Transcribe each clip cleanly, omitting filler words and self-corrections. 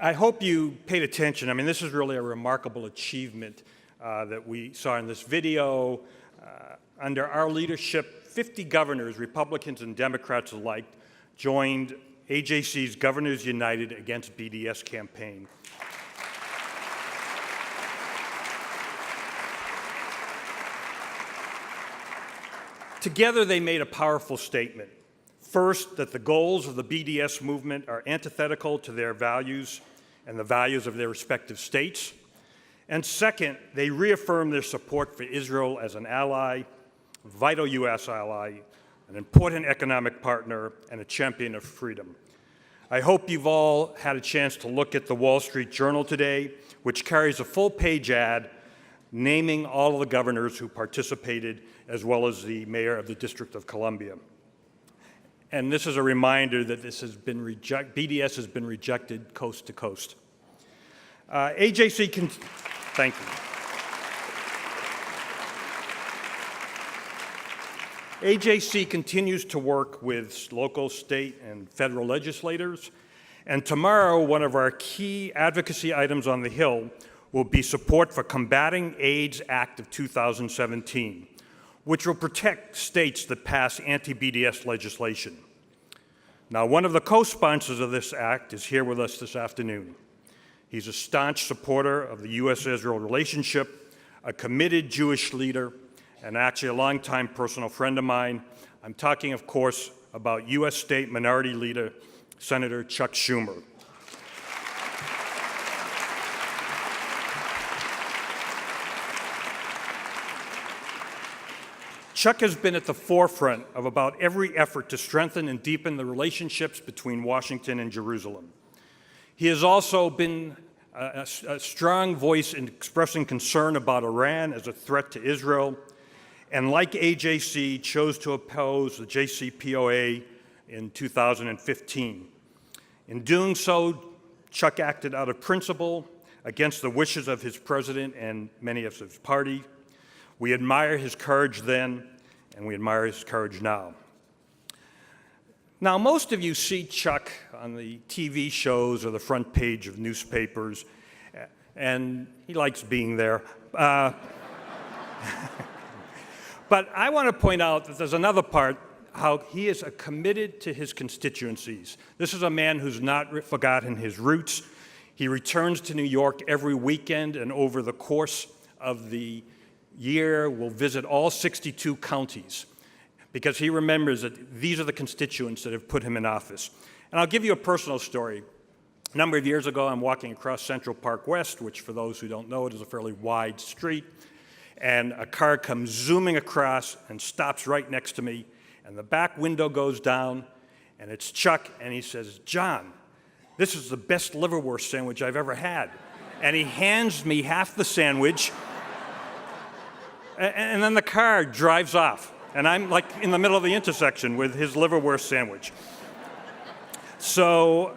I hope you paid attention. I mean, this is really a remarkable achievement that we saw in this video. Under our leadership, 50 governors, Republicans and Democrats alike, joined AJC's Governors United Against BDS campaign. Together, they made a powerful statement. First, that the goals of the BDS movement are antithetical to their values and the values of their respective states. And second, they reaffirmed their support for Israel as an ally, a vital U.S. ally, an important economic partner, and a champion of freedom. I hope you've all had a chance to look at the Wall Street Journal today, which carries a full-page ad naming all of the governors who participated, as well as the mayor of the District of Columbia. And this is a reminder that BDS has been rejected coast to coast. Thank you. AJC continues to work with local, state, and federal legislators. And tomorrow, one of our key advocacy items on the Hill will be support for Combating AIDS Act of 2017, which will protect states that pass anti-BDS legislation. Now, one of the co-sponsors of this act is here with us this afternoon. He's a staunch supporter of the U.S.-Israel relationship, a committed Jewish leader, and actually a longtime personal friend of mine. I'm talking, of course, about U.S. State Minority Leader Senator Chuck Schumer. Chuck has been at the forefront of about every effort to strengthen and deepen the relationships between Washington and Jerusalem. He has also been a strong voice in expressing concern about Iran as a threat to Israel, and like AJC, chose to oppose the JCPOA in 2015. In doing so, Chuck acted out of principle against the wishes of his president and many of his party. We admire his courage then, and we admire his courage now. Now, most of you see Chuck on the TV shows or the front page of newspapers, and he likes being there. But I want to point out that there's another part, how he is committed to his constituencies. This is a man who's not forgotten his roots. He returns to New York every weekend, and over the course of the year will visit all 62 counties because he remembers that these are the constituents that have put him in office. And I'll give you a personal story. A number of years ago, I'm walking across Central Park West, which for those who don't know it is a fairly wide street, and a car comes zooming across and stops right next to me, and the back window goes down, and it's Chuck, and he says, "John, this is the best liverwurst sandwich I've ever had." And he hands me half the sandwich, and then the car drives off, and I'm like in the middle of the intersection with his liverwurst sandwich. So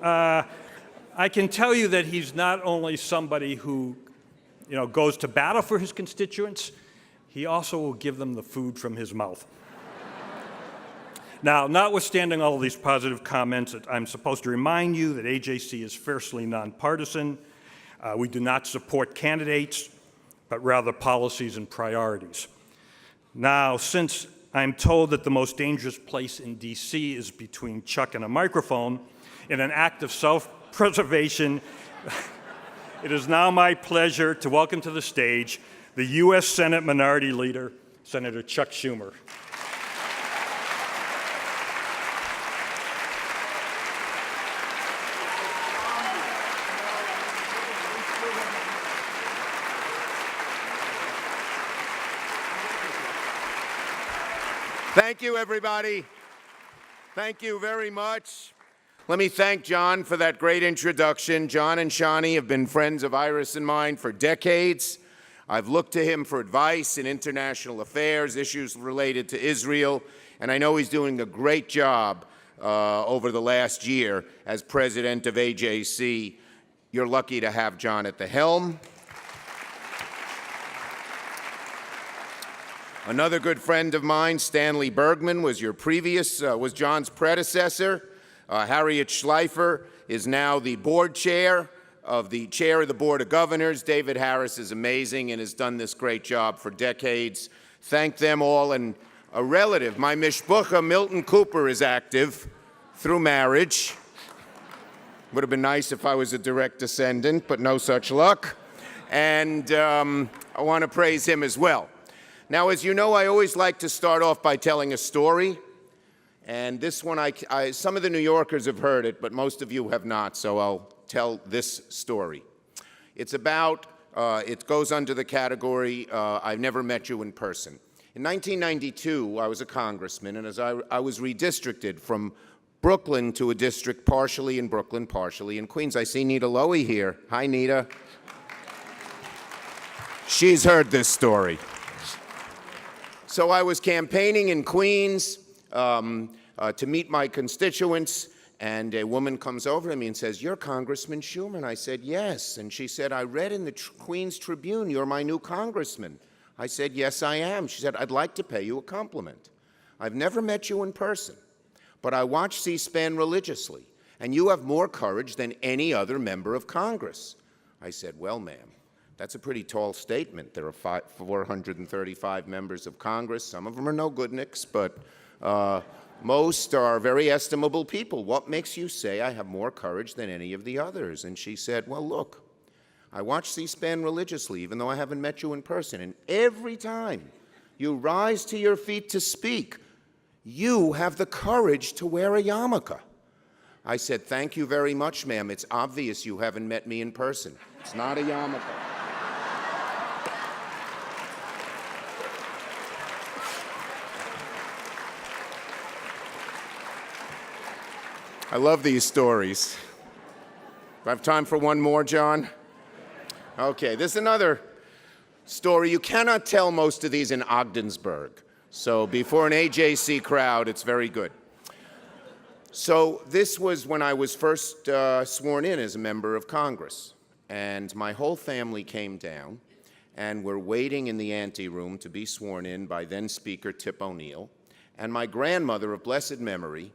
I can tell you that he's not only somebody who goes to battle for his constituents, he also will give them the food from his mouth. Now, notwithstanding all of these positive comments, I'm supposed to remind you that AJC is fiercely nonpartisan. We do not support candidates, but rather policies and priorities. Now, since I'm told that the most dangerous place in DC is between Chuck and a microphone, in an act of self-preservation, it is now my pleasure to welcome to the stage the U.S. Senate Minority Leader, Senator Chuck Schumer. Thank you, everybody. Thank you very much. Let me thank John for that great introduction. John and Shani have been friends of Iris and mine for decades. I've looked to him for advice in international affairs, issues related to Israel, and I know he's doing a great job over the last year as president of AJC. You're lucky to have John at the helm. Another good friend of mine, Stanley Bergman, was John's predecessor. Harriet Schleifer is now the board chair of the Board of Governors. David Harris is amazing and has done this great job for decades. Thank them all. And a relative, my mishpucha, Milton Cooper, is active through marriage. Would have been nice if I was a direct descendant, but no such luck. And I want to praise him as well. Now, as you know, I always like to start off by telling a story. And this one, some of the New Yorkers have heard it, but most of you have not, so I'll tell this story. It's about, it goes under the category, I've never met you in person. In 1992, I was a congressman, and as I was redistricted from Brooklyn to a district partially in Brooklyn, partially in Queens. I see Nita Lowy here. Hi, Nita. She's heard this story. So I was campaigning in Queens to meet my constituents, and a woman comes over to me and says, "You're Congressman Schumer." And I said, "Yes." And she said, "I read in the Queens Tribune you're my new congressman." I said, "Yes, I am." She said, "I'd like to pay you a compliment. I've never met you in person, but I watch C-SPAN religiously, and you have more courage than any other member of Congress." I said, "Well, ma'am, that's a pretty tall statement. There are 435 members of Congress. Some of them are no-goodniks, but most are very estimable people. What makes you say I have more courage than any of the others?" And she said, "Well, look, I watch C-SPAN religiously, even though I haven't met you in person, and every time you rise to your feet to speak, you have the courage to wear a yarmulke." I said, "Thank you very much, ma'am. It's obvious you haven't met me in person. It's not a yarmulke." I love these stories. Do I have time for one more, John? Okay, this is another story. You cannot tell most of these in Ogdensburg. So before an AJC crowd, it's very good. So this was when I was first sworn in as a member of Congress. And my whole family came down, and we're waiting in the anteroom to be sworn in by then Speaker Tip O'Neill. And my grandmother of blessed memory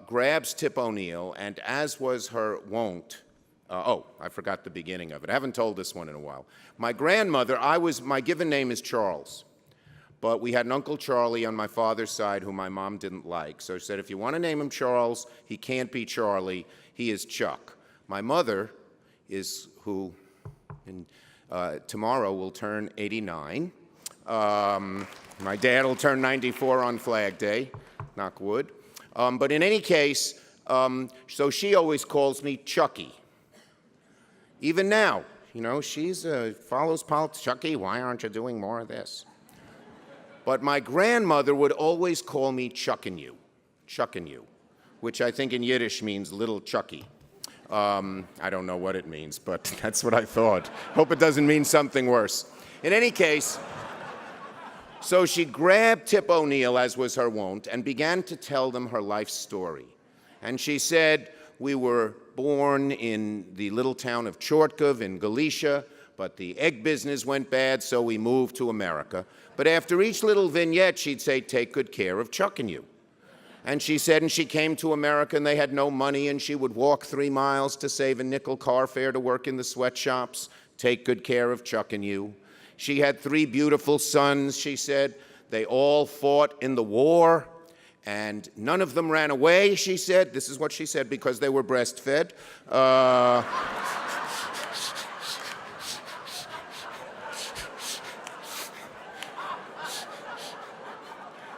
grabs Tip O'Neill, and as was her wont, I forgot the beginning of it. I haven't told this one in a while. My grandmother, my given name is Charles. But we had an Uncle Charlie on my father's side who my mom didn't like. So she said, if you want to name him Charles, he can't be Charlie. He is Chuck. My mother is who tomorrow will turn 89. My dad will turn 94 on Flag Day, knock wood. But in any case, so she always calls me Chucky. Even now, you know, she's follows politics. Chucky, why aren't you doing more of this? But my grandmother would always call me Chuckin' you, which I think in Yiddish means little Chucky. I don't know what it means, but that's what I thought. Hope it doesn't mean something worse. In any case, so she grabbed Tip O'Neill, as was her wont, and began to tell them her life story. And she said, we were born in the little town of Chortkov in Galicia, but the egg business went bad, so we moved to America. But after each little vignette, she'd say, take good care of Chuckin' you. And she said, and she came to America, and they had no money, and she would walk 3 miles to save a nickel car fare to work in the sweatshops. Take good care of Chuckin' you. She had 3 beautiful sons, she said. They all fought in the war, and none of them ran away, she said. This is what she said, because they were breastfed.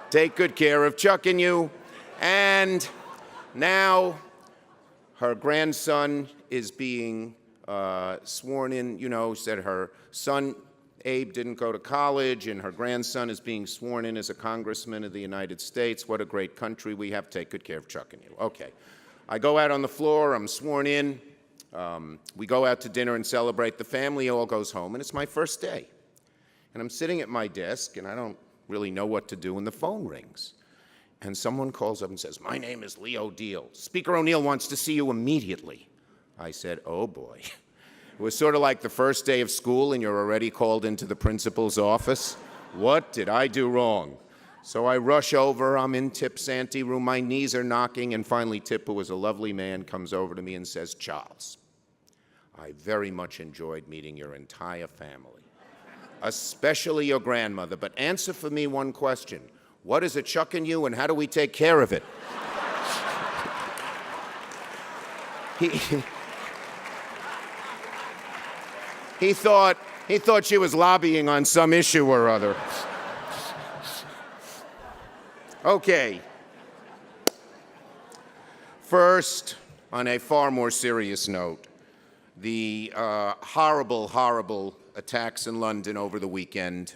Take good care of Chuckin' you. And now her grandson is being sworn in. You know, said her son, Abe, didn't go to college, and her grandson is being sworn in as a congressman of the United States. What a great country we have. Take good care of Chuckin' you. Okay. I go out on the floor. I'm sworn in. We go out to dinner and celebrate. The family all goes home, and it's my first day. And I'm sitting at my desk, and I don't really know what to do, and the phone rings. And someone calls up and says, my name is Leo Deal. Speaker O'Neill wants to see you immediately. I said, oh boy. It was sort of like the first day of school and you're already called into the principal's office. What did I do wrong? So I rush over, I'm in Tip's ante room, my knees are knocking, and finally Tip, who was a lovely man, comes over to me and says, "Charles, I very much enjoyed meeting your entire family, especially your grandmother, but answer for me one question. What is a Chuck in you, and how do we take care of it?" He thought she was lobbying on some issue or other. Okay. First, on a far more serious note, the horrible, horrible attacks in London over the weekend,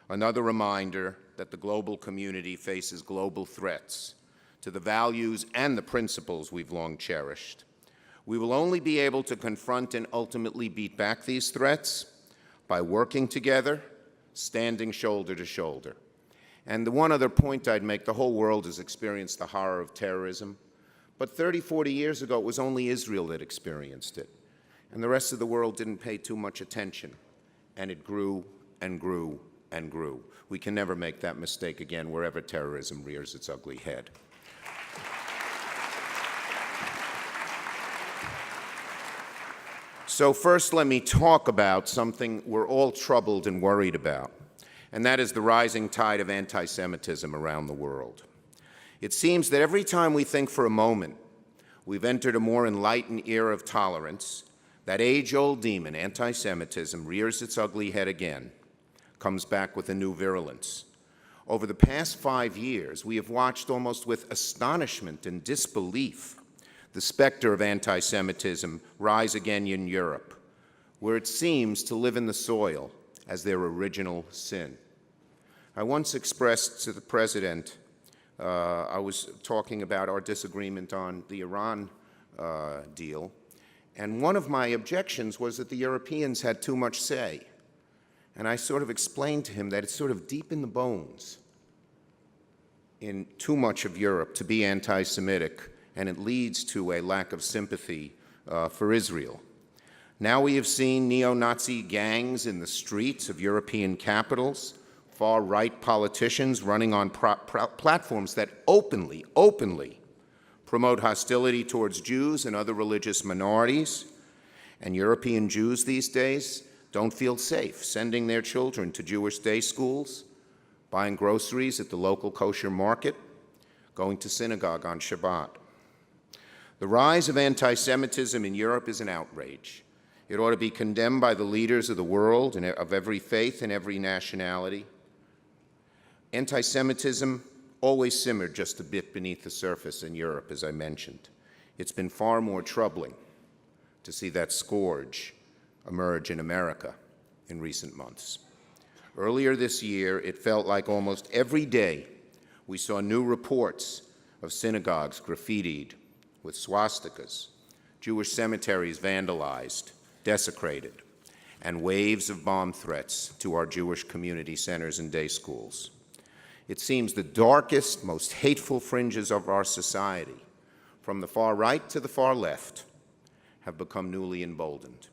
another reminder that the global community faces global threats to the values and the principles we've long cherished. We will only be able to confront and ultimately beat back these threats by working together, standing shoulder to shoulder. And the one other point I'd make, the whole world has experienced the horror of terrorism, but 30, 40 years ago, it was only Israel that experienced it. And the rest of the world didn't pay too much attention. And it grew and grew and grew. We can never make that mistake again wherever terrorism rears its ugly head. So first, let me talk about something we're all troubled and worried about, and that is the rising tide of anti-Semitism around the world. It seems that every time we think for a moment we've entered a more enlightened era of tolerance, that age-old demon, anti-Semitism, rears its ugly head again, comes back with a new virulence. Over the past 5 years, we have watched almost with astonishment and disbelief the specter of anti-Semitism rise again in Europe, where it seems to live in the soil as their original sin. I once expressed to the President, I was talking about our disagreement on the Iran deal, and one of my objections was that the Europeans had too much say. And I sort of explained to him that it's sort of deep in the bones in too much of Europe to be anti-Semitic, and it leads to a lack of sympathy for Israel. Now we have seen neo-Nazi gangs in the streets of European capitals, far-right politicians running on platforms that openly promote hostility towards Jews and other religious minorities. And European Jews these days don't feel safe sending their children to Jewish day schools, buying groceries at the local kosher market, going to synagogue on Shabbat. The rise of anti-Semitism in Europe is an outrage. It ought to be condemned by the leaders of the world and of every faith and every nationality. Anti-Semitism always simmered just a bit beneath the surface in Europe, as I mentioned. It's been far more troubling to see that scourge emerge in America in recent months. Earlier this year, it felt like almost every day we saw new reports of synagogues graffitied with swastikas, Jewish cemeteries vandalized, desecrated, and waves of bomb threats to our Jewish community centers and day schools. It seems the darkest, most hateful fringes of our society, from the far right to the far left, have become newly emboldened.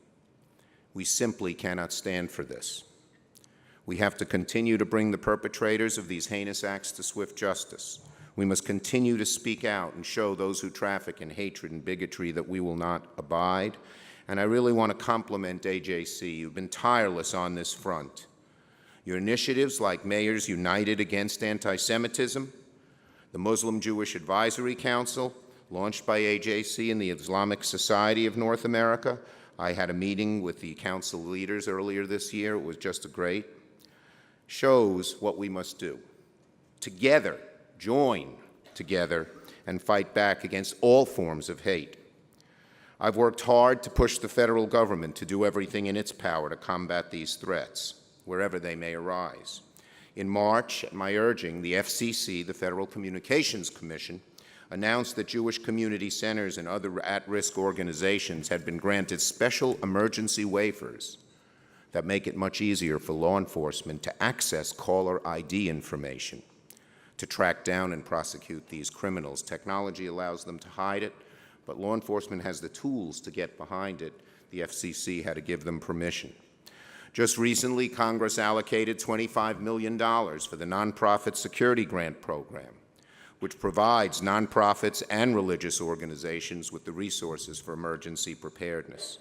We simply cannot stand for this. We have to continue to bring the perpetrators of these heinous acts to swift justice. We must continue to speak out and show those who traffic in hatred and bigotry that we will not abide. And I really want to compliment AJC. You've been tireless on this front. Your initiatives like Mayors United Against Anti-Semitism, the Muslim Jewish Advisory Council, launched by AJC and the Islamic Society of North America. I had a meeting with the council leaders earlier this year. It was just great. Shows what we must do. Together, join together, and fight back against all forms of hate. I've worked hard to push the federal government to do everything in its power to combat these threats, wherever they may arise. In March, at my urging, the FCC, the Federal Communications Commission, announced that Jewish community centers and other at-risk organizations had been granted special emergency waivers that make it much easier for law enforcement to access caller ID information, to track down and prosecute these criminals. Technology allows them to hide it, but law enforcement has the tools to get behind it. The FCC had to give them permission. Just recently, Congress allocated $25 million for the Nonprofit Security Grant Program, which provides nonprofits and religious organizations with the resources for emergency preparedness.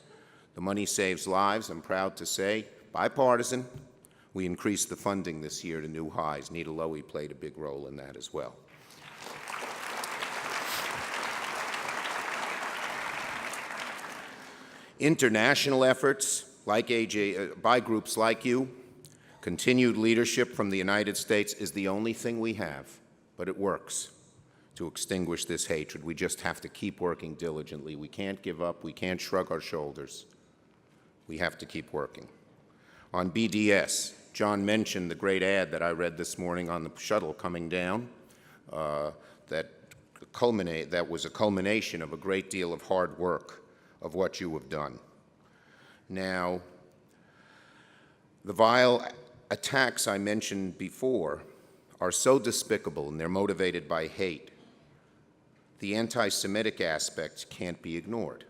The money saves lives, I'm proud to say, bipartisan. We increased the funding this year to new highs. Nita Lowey played a big role in that as well. International efforts like by groups like you, continued leadership from the United States is the only thing we have, but it works to extinguish this hatred. We just have to keep working diligently. We can't give up. We can't shrug our shoulders. We have to keep working. On BDS, John mentioned the great ad that I read this morning on the shuttle coming down that was a culmination of a great deal of hard work of what you have done. Now, the vile attacks I mentioned before are so despicable and they're motivated by hate. The anti-Semitic aspect can't be ignored.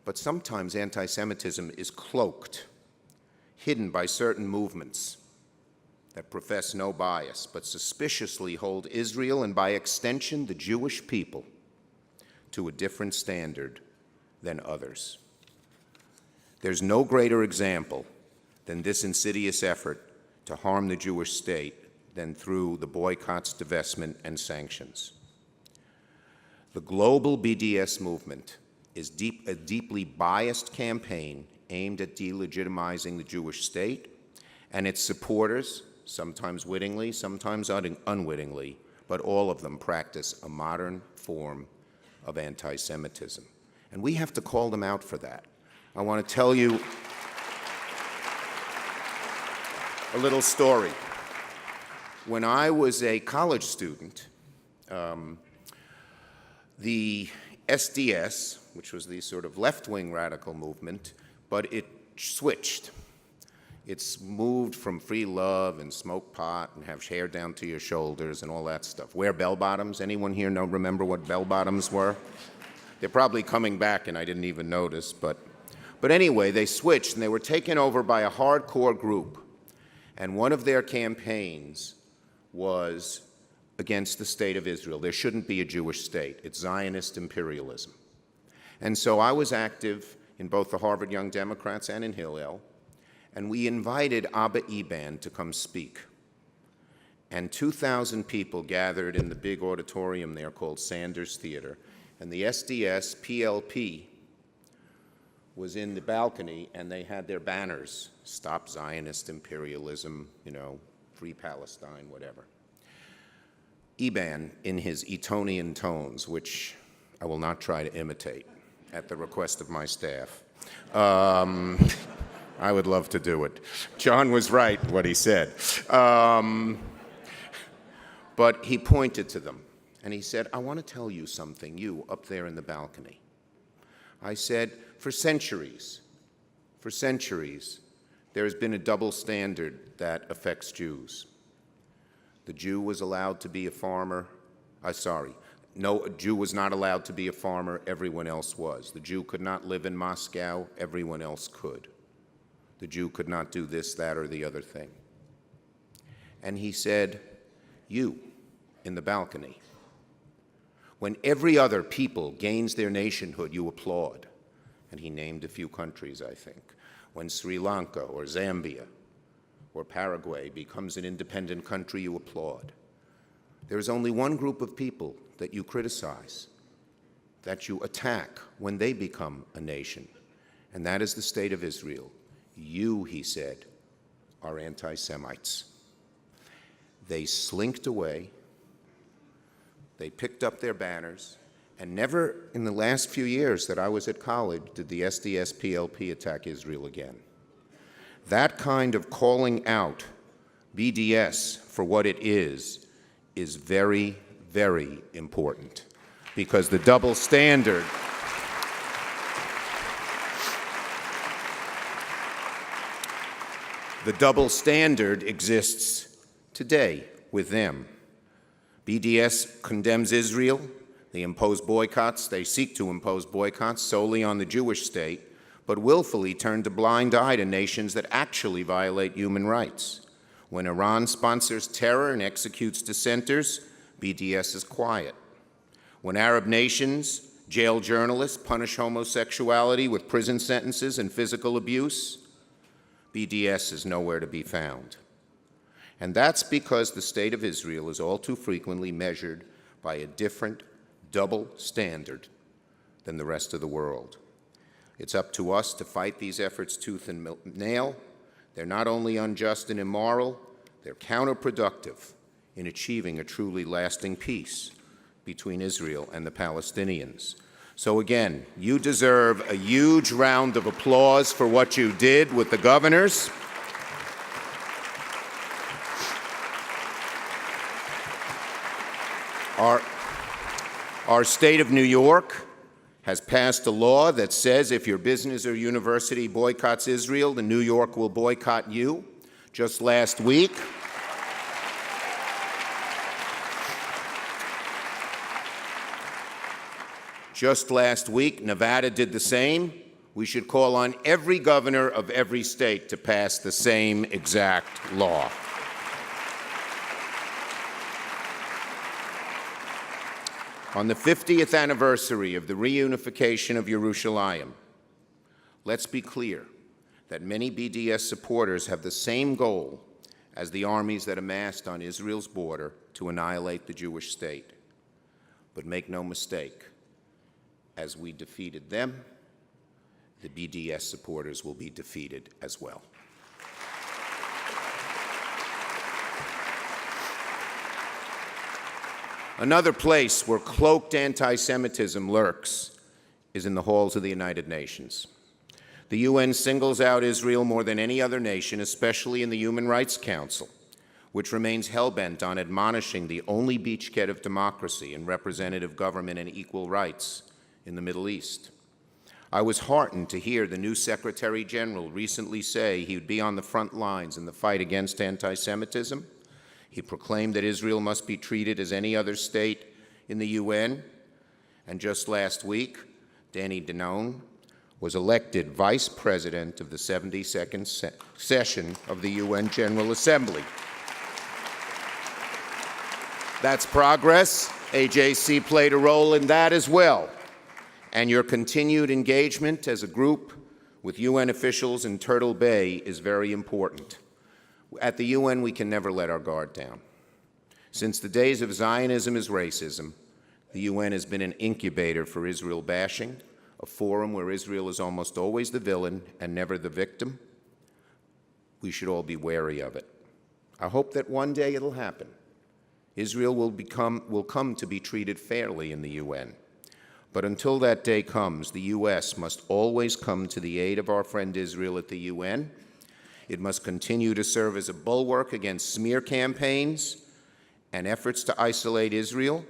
But sometimes anti-Semitism is cloaked, hidden by certain movements that profess no bias, but suspiciously hold Israel and by extension the Jewish people to a different standard than others. There's no greater example than this insidious effort to harm the Jewish state than through the boycotts, divestment, and sanctions. The global BDS movement is a deeply biased campaign aimed at delegitimizing the Jewish state, and its supporters, sometimes wittingly, sometimes unwittingly, but all of them practice a modern form of anti-Semitism. And we have to call them out for that. I want to tell you a little story. When I was a college student, the SDS, which was the sort of left-wing radical movement, but it switched. It's moved from free love and smoke pot and have hair down to your shoulders and all that stuff. Wear bell-bottoms. Anyone here remember what bell-bottoms were? They're probably coming back and I didn't even notice, but anyway, they switched and they were taken over by a hardcore group. And one of their campaigns was against the state of Israel. There shouldn't be a Jewish state. It's Zionist imperialism. And so I was active in both the Harvard Young Democrats and in Hillel, and we invited Abba Eban to come speak. And 2,000 people gathered in the big auditorium there called Sanders Theater, and the SDS PLP was in the balcony, and they had their banners, Stop Zionist Imperialism, Free Palestine, whatever. Eban, in his Etonian tones, which I will not try to imitate at the request of my staff. I would love to do it. John was right, what he said. But he pointed to them, and he said, I want to tell you something, you up there in the balcony. I said, for centuries, there has been a double standard that affects Jews. The Jew was allowed to be a farmer. No, a Jew was not allowed to be a farmer. Everyone else was. The Jew could not live in Moscow. Everyone else could. The Jew could not do this, that, or the other thing. And he said, you, in the balcony, when every other people gains their nationhood, you applaud. And he named a few countries, I think. When Sri Lanka or Zambia or Paraguay becomes an independent country, you applaud. There is only one group of people that you criticize, that you attack when they become a nation, and that is the state of Israel. You, he said, are anti-Semites. They slinked away, they picked up their banners, and never in the last few years that I was at college did the SDS-PLP attack Israel again. That kind of calling out BDS for what it is very, very important, because the double standard exists today with them. BDS condemns Israel. They impose boycotts. They seek to impose boycotts solely on the Jewish state, but willfully turned a blind eye to nations that actually violate human rights. When Iran sponsors terror and executes dissenters, BDS is quiet. When Arab nations jail journalists, punish homosexuality with prison sentences and physical abuse, BDS is nowhere to be found. And that's because the state of Israel is all too frequently measured by a different, double standard than the rest of the world. It's up to us to fight these efforts tooth and nail. They're not only unjust and immoral, they're counterproductive in achieving a truly lasting peace between Israel and the Palestinians. So again, you deserve a huge round of applause for what you did with the governors. Our state of New York has passed a law that says if your business or university boycotts Israel, then New York will boycott you. Just last week, Nevada did the same. We should call on every governor of every state to pass the same exact law. On the 50th anniversary of the reunification of Yerushalayim, let's be clear that many BDS supporters have the same goal as the armies that amassed on Israel's border to annihilate the Jewish state. But make no mistake, as we defeated them, the BDS supporters will be defeated as well. Another place where cloaked anti-Semitism lurks is in the halls of the United Nations. The UN singles out Israel more than any other nation, especially in the Human Rights Council, which remains hell-bent on admonishing the only beachhead of democracy and representative government and equal rights in the Middle East. I was heartened to hear the new Secretary General recently say he would be on the front lines in the fight against anti-Semitism. He proclaimed that Israel must be treated as any other state in the UN. And just last week, Danny Danon was elected Vice President of the 72nd session of the UN General Assembly. That's progress. AJC played a role in that as well. And your continued engagement as a group with UN officials in Turtle Bay is very important. At the UN, we can never let our guard down. Since the days of Zionism is racism, the UN has been an incubator for Israel bashing, a forum where Israel is almost always the villain and never the victim. We should all be wary of it. I hope that one day it'll happen. Israel will come to be treated fairly in the UN. But until that day comes, the U.S. must always come to the aid of our friend Israel at the UN. It must continue to serve as a bulwark against smear campaigns and efforts to isolate Israel.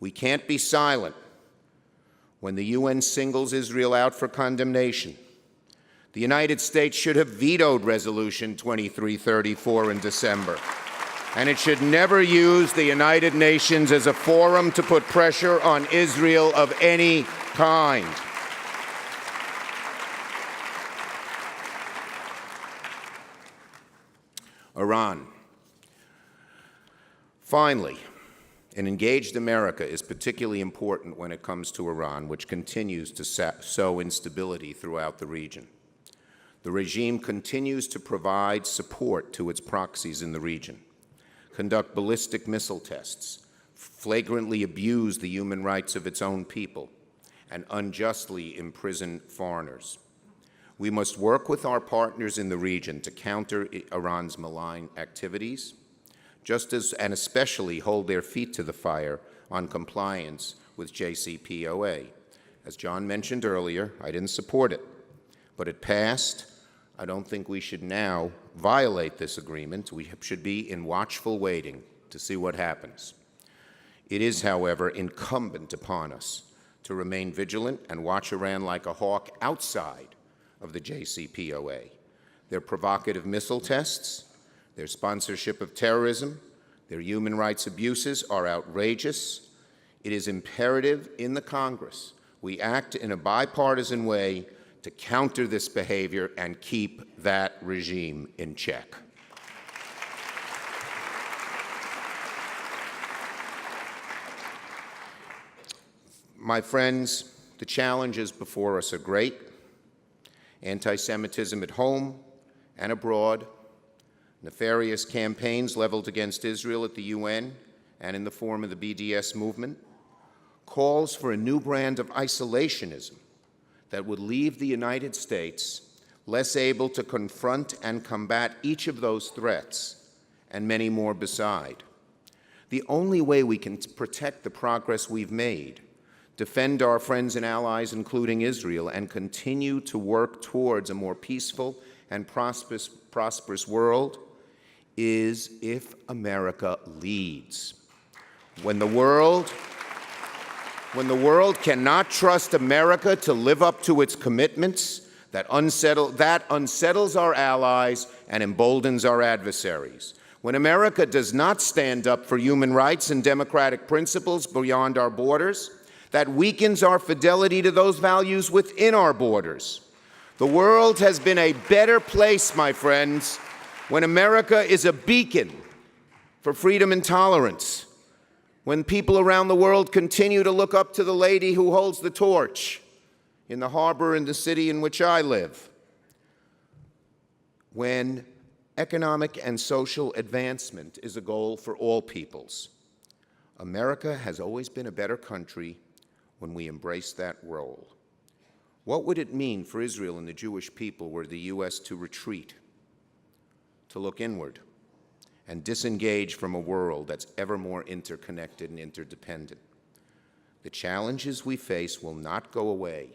We can't be silent when the UN singles Israel out for condemnation. The United States should have vetoed Resolution 2334 in December, and it should never use the United Nations as a forum to put pressure on Israel of any kind. Iran. Finally, an engaged America is particularly important when it comes to Iran, which continues to sow instability throughout the region. The regime continues to provide support to its proxies in the region, conduct ballistic missile tests, flagrantly abuse the human rights of its own people, and unjustly imprison foreigners. We must work with our partners in the region to counter Iran's malign activities, and especially hold their feet to the fire on compliance with JCPOA. As John mentioned earlier, I didn't support it, but it passed. I don't think we should now violate this agreement. We should be in watchful waiting to see what happens. It is, however, incumbent upon us to remain vigilant and watch Iran like a hawk outside of the JCPOA. Their provocative missile tests, their sponsorship of terrorism, their human rights abuses are outrageous. It is imperative in the Congress we act in a bipartisan way to counter this behavior and keep that regime in check. My friends, the challenges before us are great. Anti-Semitism at home and abroad, nefarious campaigns leveled against Israel at the UN and in the form of the BDS movement, calls for a new brand of isolationism that would leave the United States less able to confront and combat each of those threats and many more beside. The only way we can protect the progress we've made, defend our friends and allies, including Israel, and continue to work towards a more peaceful and prosperous world is if America leads. When the world cannot trust America to live up to its commitments, that unsettles our allies and emboldens our adversaries. When America does not stand up for human rights and democratic principles beyond our borders, that weakens our fidelity to those values within our borders. The world has been a better place, my friends, when America is a beacon for freedom and tolerance, when people around the world continue to look up to the lady who holds the torch in the harbor in the city in which I live, when economic and social advancement is a goal for all peoples. America has always been a better country when we embrace that role. What would it mean for Israel and the Jewish people were the U.S. to retreat, to look inward, and disengage from a world that's ever more interconnected and interdependent? The challenges we face will not go away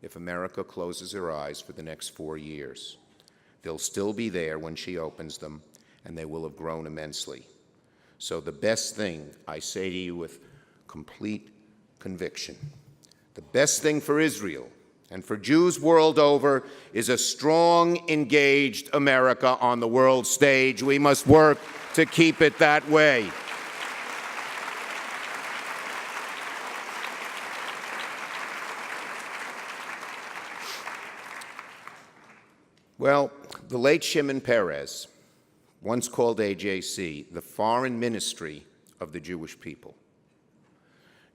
if America closes her eyes for the next 4 years. They'll still be there when she opens them, and they will have grown immensely. So the best thing, I say to you with complete conviction, the best thing for Israel and for Jews world over is a strong, engaged America on the world stage. We must work to keep it that way. Well, the late Shimon Peres once called AJC the foreign ministry of the Jewish people.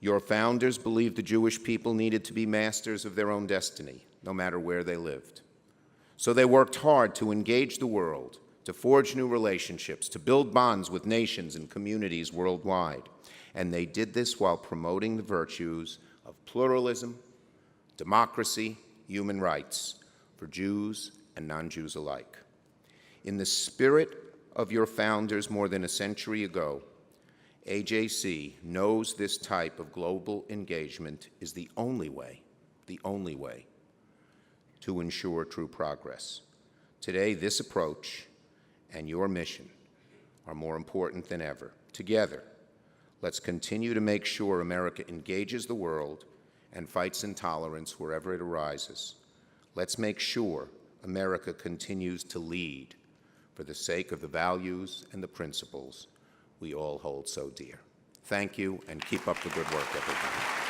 Your founders believed the Jewish people needed to be masters of their own destiny, no matter where they lived. So they worked hard to engage the world, to forge new relationships, to build bonds with nations and communities worldwide. And they did this while promoting the virtues of pluralism, democracy, human rights for Jews and non-Jews alike. In the spirit of your founders more than a century ago, AJC knows this type of global engagement is the only way to ensure true progress. Today, this approach and your mission are more important than ever. Together, let's continue to make sure America engages the world and fights intolerance wherever it arises. Let's make sure America continues to lead for the sake of the values and the principles we all hold so dear. Thank you, and keep up the good work, everybody.